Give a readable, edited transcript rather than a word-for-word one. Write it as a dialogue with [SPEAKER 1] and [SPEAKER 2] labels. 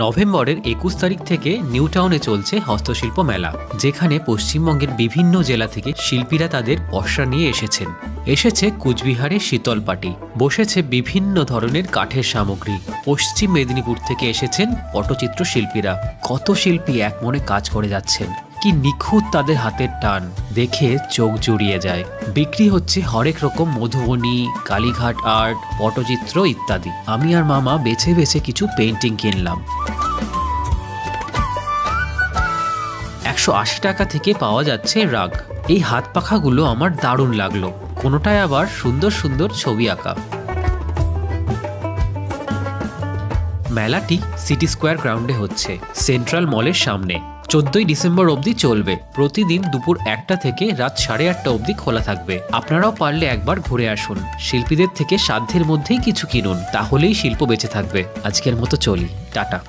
[SPEAKER 1] নভেম্বরের ২১ তারিখ থেকে নিউ টাউনে চলছে হস্তশিল্প মেলা, যেখানে পশ্চিমবঙ্গের বিভিন্ন জেলা থেকে শিল্পীরা তাদের পসরা নিয়ে এসেছে কুচবিহারের শীতলপাটি, বসেছে বিভিন্ন ধরনের কাঠের সামগ্রী। পশ্চিম মেদিনীপুর থেকে এসেছেন পটচিত্র শিল্পীরা। কত শিল্পী এক মনে কাজ করে যাচ্ছেন, কি নিখুঁত তাদের হাতের টান, দেখে চোখ জুড়িয়ে যায়। বিক্রি হচ্ছে হরেক রকম মধুবনী, কালীঘাট আর্ট, পটচিত্র ইত্যাদি। আমি আর মামা বেছে বেছে কিছু পেন্টিং কিনলাম। ১৮০ টাকা থেকে পাওয়া যাচ্ছে রাগ। এই হাত পাখাগুলো আমার দারুণ লাগলো, কোনোটায় আবার সুন্দর সুন্দর ছবি আঁকা। মেলাটি সিটি স্কোয়ার গ্রাউন্ডে হচ্ছে, সেন্ট্রাল মলের সামনে। ১৪ই ডিসেম্বর অবধি চলবে। প্রতিদিন দুপুর ১টা থেকে রাত ৮:৩০ অবধি খোলা থাকবে। আপনারাও পারলে একবার ঘুরে আসুন। শিল্পীদের থেকে সাধ্যের মধ্যেই কিছু কিনুন, তাহলেই শিল্প বেঁচে থাকবে। আজকের মতো চলি, টাটা।